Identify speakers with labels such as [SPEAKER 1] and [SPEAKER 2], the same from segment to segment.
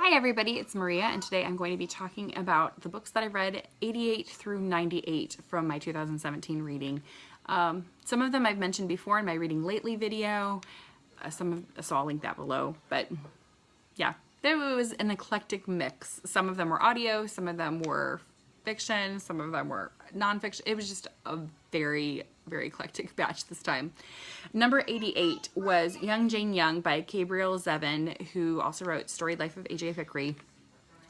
[SPEAKER 1] Hi everybody, it's Maria, and today I'm going to be talking about the books that I read 88 through 98 from my 2017 reading. Some of them I've mentioned before in my Reading Lately video, so I'll link that below, but yeah, there was an eclectic mix. Some of them were audio, some of them were fiction, some of them were nonfiction. It was just a very, very eclectic batch this time. Number 88 was Young Jane Young by Gabrielle Zevin, who also wrote Storied Life of A.J. Thickery.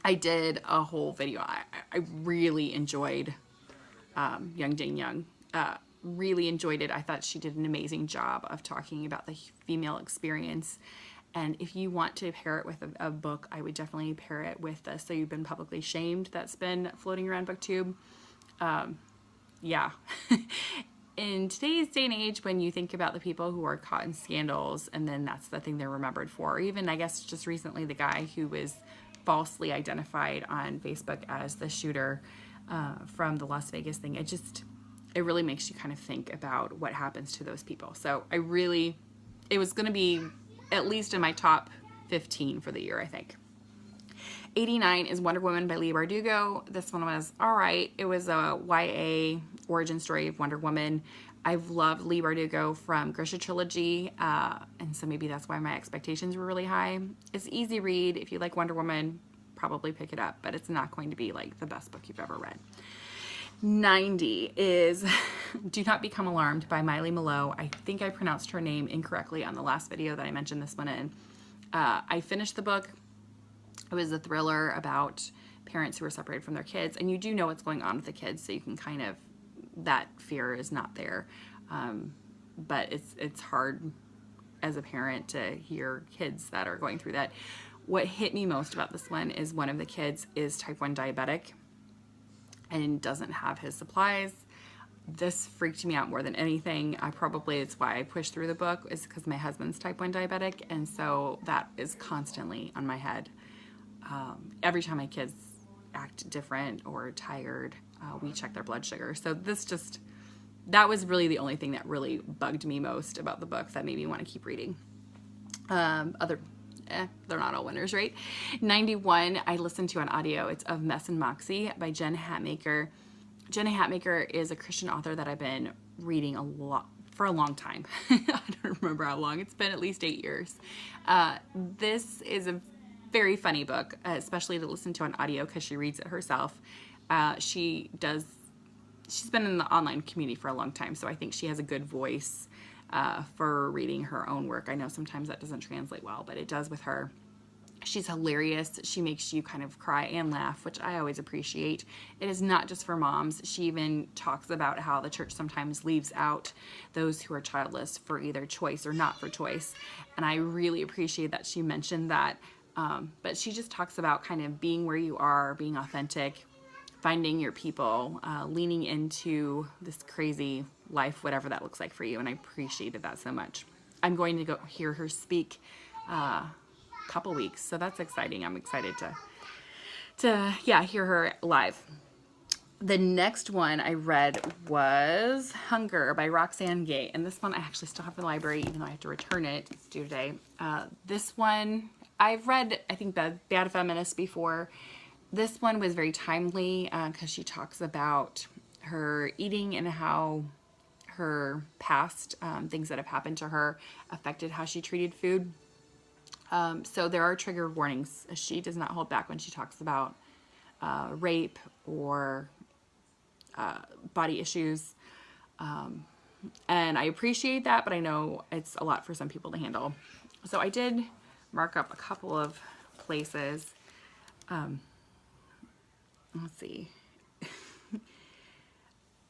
[SPEAKER 1] I did a whole video. I really enjoyed Young Jane Young. Really enjoyed it. I thought she did an amazing job of talking about the female experience. And if you want to pair it with a book, I would definitely pair it with So You've Been Publicly Shamed that's been floating around BookTube. Yeah. In today's day and age, when you think about the people who are caught in scandals and then that's the thing they're remembered for, or even I guess just recently the guy who was falsely identified on Facebook as the shooter from the Las Vegas thing, it really makes you kind of think about what happens to those people. So it was going to be at least in my top 15 for the year, I think. 89 is Wonder Woman by Leigh Bardugo. This one was all right. It was a YA origin story of Wonder Woman. I've loved Leigh Bardugo from Grisha Trilogy, and so maybe that's why my expectations were really high. It's an easy read. If you like Wonder Woman, probably pick it up, but it's not going to be like the best book you've ever read. 90 is Do Not Become Alarmed by Maile. I think I pronounced her name incorrectly on the last video that I mentioned this one in. I finished the book. It was a thriller about parents who are separated from their kids, and you do know what's going on with the kids, so you can kind of, that fear is not there. But it's hard as a parent to hear kids that are going through that. What hit me most about this one is one of the kids is type 1 diabetic and doesn't have his supplies. This freaked me out more than anything. It's why I pushed through the book, is because my husband's type 1 diabetic, and so that is constantly on my head. Every time my kids act different or tired, we check their blood sugar. So that was really the only thing that really bugged me most about the book that made me want to keep reading. They're not all winners, right? 91, I listened to on audio. It's Of Mess and Moxie by Jen Hatmaker. Jen Hatmaker is a Christian author that I've been reading for a long time. I don't remember how long. It's been at least 8 years. This is a very funny book, especially to listen to on audio because she reads it herself. She's been in the online community for a long time, so I think she has a good voice for reading her own work. I know sometimes that doesn't translate well, but it does with her. She's hilarious. She makes you kind of cry and laugh, which I always appreciate. It is not just for moms. She even talks about how the church sometimes leaves out those who are childless for either choice or not for choice. And I really appreciate that she mentioned that. But she just talks about kind of being where you are, being authentic, finding your people, leaning into this crazy life, whatever that looks like for you. And I appreciated that so much. I'm going to go hear her speak couple weeks, so that's exciting. I'm excited to hear her live. The next one I read was Hunger by Roxanne Gay, and this one I actually still have in the library, even though I have to return it. It's due today. This one I've read, I think, Bad Feminist before. This one was very timely because she talks about her eating and how her past things that have happened to her affected how she treated food. So there are trigger warnings. She does not hold back when she talks about rape or body issues. And I appreciate that, but I know it's a lot for some people to handle. So I did mark up a couple of places. Let's see.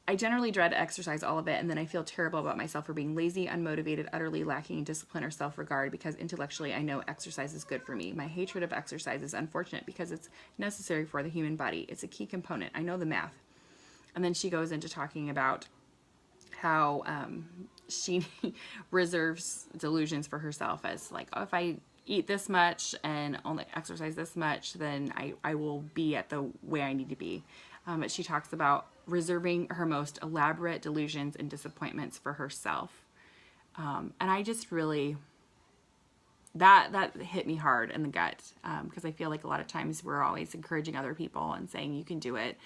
[SPEAKER 1] I generally dread exercise, all of it, and then I feel terrible about myself for being lazy, unmotivated, utterly lacking in discipline or self-regard because intellectually I know exercise is good for me. My hatred of exercise is unfortunate because it's necessary for the human body. It's a key component. I know the math. And then she goes into talking about how she reserves delusions for herself as like, oh, if I eat this much and only exercise this much, then I will be at the way I need to be. But she talks about reserving her most elaborate delusions and disappointments for herself. And I just really that hit me hard in the gut, because I feel like a lot of times we're always encouraging other people and saying you can do it,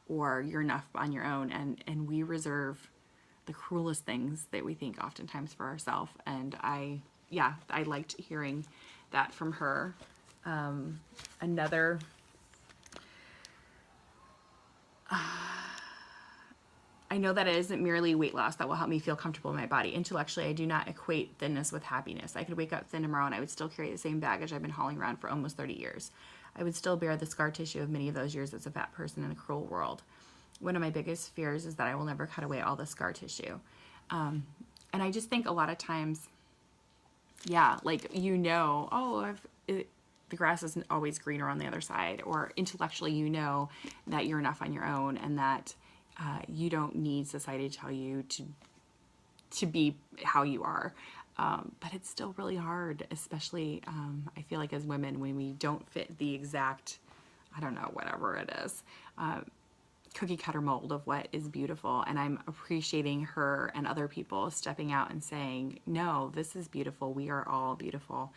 [SPEAKER 1] or you're enough on your own, and we reserve the cruelest things that we think oftentimes for ourselves. And I liked hearing that from her. Another, I know that it isn't merely weight loss that will help me feel comfortable in my body. Intellectually, I do not equate thinness with happiness. I could wake up thin tomorrow and I would still carry the same baggage I've been hauling around for almost 30 years. I would still bear the scar tissue of many of those years as a fat person in a cruel world. One of my biggest fears is that I will never cut away all the scar tissue. And I just think a lot of times, like, the grass isn't always greener on the other side, or intellectually that you're enough on your own, and that you don't need society to tell you to be how you are. But it's still really hard, especially I feel like as women, when we don't fit the exact, I don't know, whatever it is, cookie cutter mold of what is beautiful. And I'm appreciating her and other people stepping out and saying, no, this is beautiful. We are all beautiful.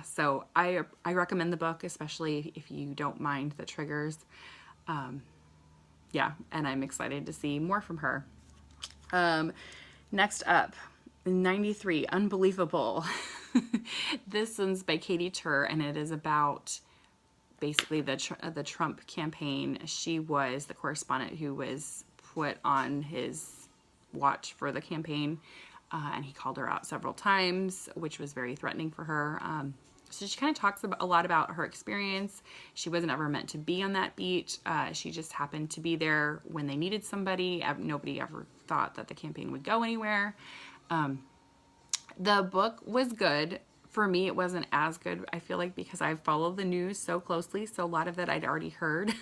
[SPEAKER 1] So I recommend the book, especially if you don't mind the triggers. And I'm excited to see more from her. Next up, 93, Unbelievable. This one's by Katy Tur, and it is about basically the Trump campaign. She was the correspondent who was put on his watch for the campaign, and he called her out several times, which was very threatening for her. So she kind of talks a lot about her experience. She wasn't ever meant to be on that beat. She just happened to be there when they needed somebody. Nobody ever thought that the campaign would go anywhere. The book was good. For me, it wasn't as good, I feel like, because I followed the news so closely. So a lot of it I'd already heard.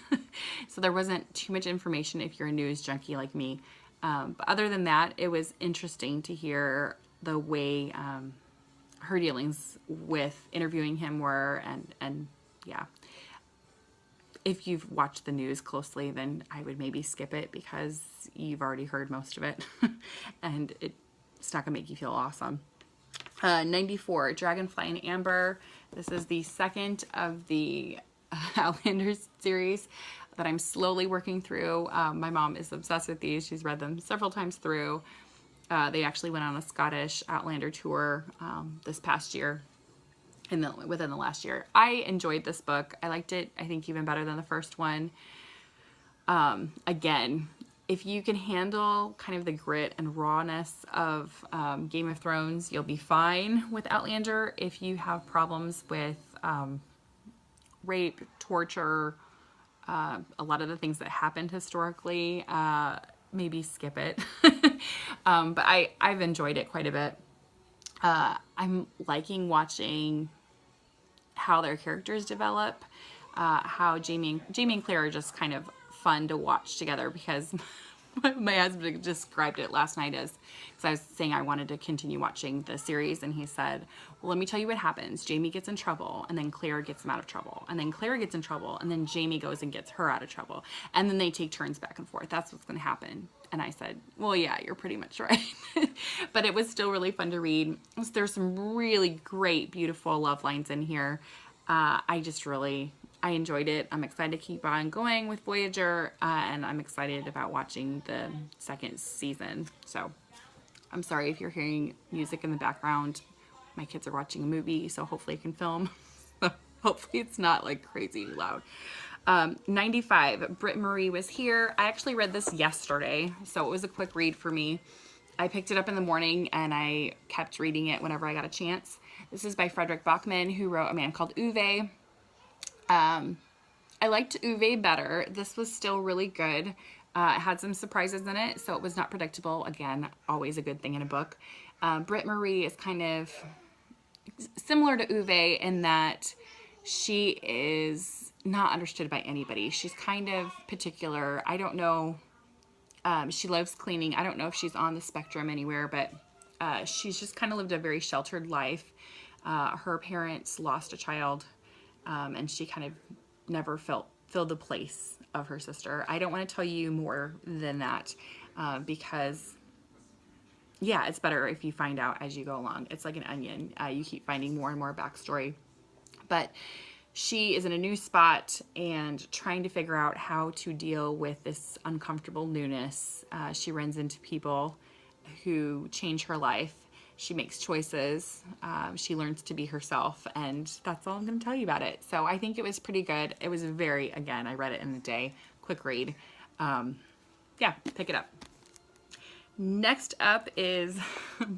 [SPEAKER 1] So there wasn't too much information if you're a news junkie like me. But other than that, it was interesting to hear the way her dealings with interviewing him were, and if you've watched the news closely, then I would maybe skip it because you've already heard most of it and it's not gonna make you feel awesome. 94, Dragonfly and Amber. This is the second of the Outlander series that I'm slowly working through. My mom is obsessed with these. She's read them several times through. They actually went on a Scottish Outlander tour this past year, within the last year. I enjoyed this book. I liked it, I think, even better than the first one. Again, if you can handle kind of the grit and rawness of Game of Thrones, you'll be fine with Outlander. If you have problems with rape, torture, a lot of the things that happened historically, maybe skip it. But I've enjoyed it quite a bit. I'm liking watching how their characters develop, how Jamie and Claire are just kind of fun to watch together, because my husband described it last night as, because I was saying I wanted to continue watching the series, and he said, well, let me tell you what happens. Jamie gets in trouble, and then Claire gets him out of trouble, and then Claire gets in trouble, and then Jamie goes and gets her out of trouble, and then they take turns back and forth. That's what's going to happen. And I said, well, yeah, you're pretty much right. But it was still really fun to read. There's some really great, beautiful love lines in here. I enjoyed it. I'm excited to keep on going with Voyager, and I'm excited about watching the second season. So I'm sorry if you're hearing music in the background. My kids are watching a movie, so hopefully I can film. Hopefully it's not like crazy loud. 95, Britt-Marie was here. I actually read this yesterday, so it was a quick read for me. I picked it up in the morning and I kept reading it whenever I got a chance. This is by Fredrik Backman, who wrote A Man Called Uwe. I liked Uwe better. This was still really good. It had some surprises in it, so it was not predictable. Again, always a good thing in a book. Britt-Marie is kind of similar to Uwe in that she is not understood by anybody. She's kind of particular. I don't know. She loves cleaning. I don't know if she's on the spectrum anywhere, but she's just kind of lived a very sheltered life. Her parents lost a child, and she kind of never filled the place of her sister. I don't want to tell you more than that, because yeah, it's better if you find out as you go along. It's like an onion. You keep finding more and more backstory. But she is in a new spot and trying to figure out how to deal with this uncomfortable newness. She runs into people who change her life. She makes choices. She learns to be herself, and that's all I'm going to tell you about it. So I think it was pretty good. It was very, again, I read it in a day, quick read. Yeah, pick it up. Next up is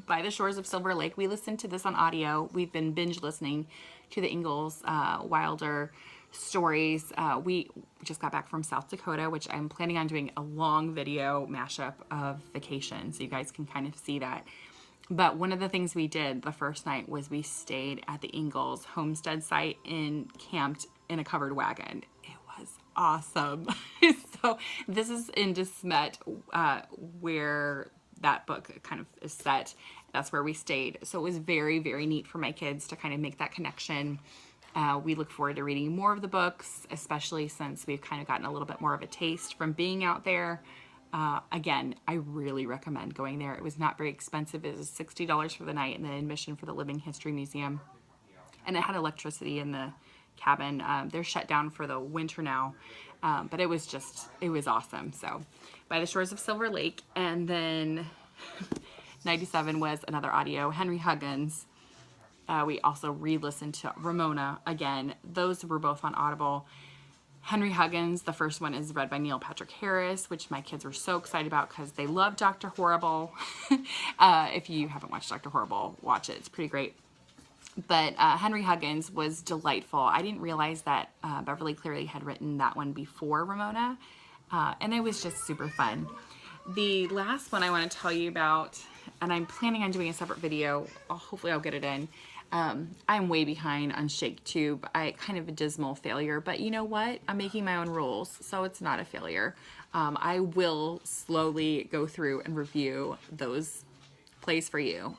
[SPEAKER 1] By the Shores of Silver Lake. We listened to this on audio. We've been binge listening to the Ingalls Wilder stories. We just got back from South Dakota, which I'm planning on doing a long video mashup of vacation, so you guys can kind of see that. But one of the things we did the first night was we stayed at the Ingalls homestead site and camped in a covered wagon. It was awesome. So this is in De Smet, where that book kind of is set. That's where we stayed. So it was very, very neat for my kids to kind of make that connection. We look forward to reading more of the books, especially since we've kind of gotten a little bit more of a taste from being out there. Again, I really recommend going there. It was not very expensive. It was $60 for the night and then admission for the Living History Museum. And it had electricity in the cabin. They're shut down for the winter now. But it was awesome. So By the Shores of Silver Lake. And then 97 was another audio, Henry Huggins. We also re-listened to Ramona again. Those were both on Audible. Henry Huggins, the first one is read by Neil Patrick Harris, which my kids were so excited about because they love Dr. Horrible. If you haven't watched Dr. Horrible, watch it. It's pretty great. But Henry Huggins was delightful. I didn't realize that Beverly Cleary had written that one before Ramona, and it was just super fun. The last one I want to tell you about, and I'm planning on doing a separate video. Hopefully I'll get it in. I'm way behind on ShakeTube. Kind of a dismal failure, but you know what? I'm making my own rules, so it's not a failure. I will slowly go through and review those plays for you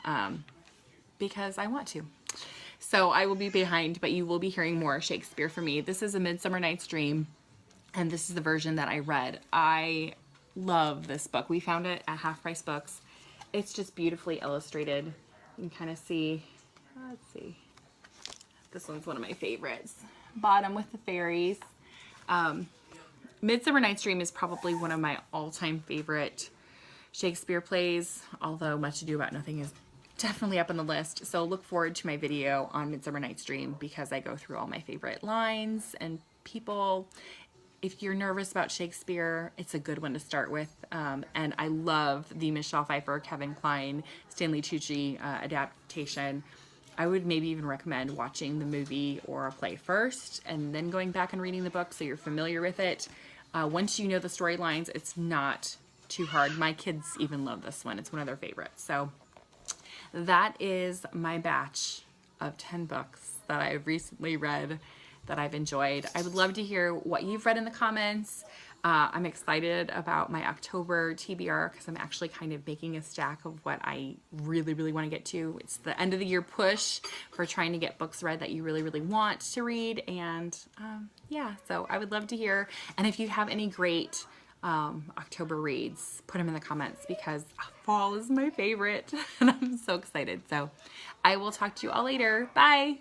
[SPEAKER 1] because I want to. So I will be behind, but you will be hearing more Shakespeare from me. This is A Midsummer Night's Dream, and this is the version that I read. I love this book. We found it at Half Price Books. It's just beautifully illustrated. You can kind of see, let's see. This one's one of my favorites. Bottom with the fairies. Midsummer Night's Dream is probably one of my all-time favorite Shakespeare plays, although Much Ado About Nothing is definitely up on the list. So look forward to my video on Midsummer Night's Dream because I go through all my favorite lines and people. If you're nervous about Shakespeare, it's a good one to start with. And I love the Michelle Pfeiffer, Kevin Kline, Stanley Tucci adaptation. I would maybe even recommend watching the movie or a play first and then going back and reading the book so you're familiar with it. Once you know the storylines, it's not too hard. My kids even love this one. It's one of their favorites. So that is my batch of 10 books that I've recently read that I've enjoyed. I would love to hear what you've read in the comments. I'm excited about my October TBR because I'm actually kind of making a stack of what I really, really want to get to. It's the end of the year push for trying to get books read that you really, really want to read. And yeah, so I would love to hear. And if you have any great October reads, put them in the comments because fall is my favorite and I'm so excited. So I will talk to you all later. Bye.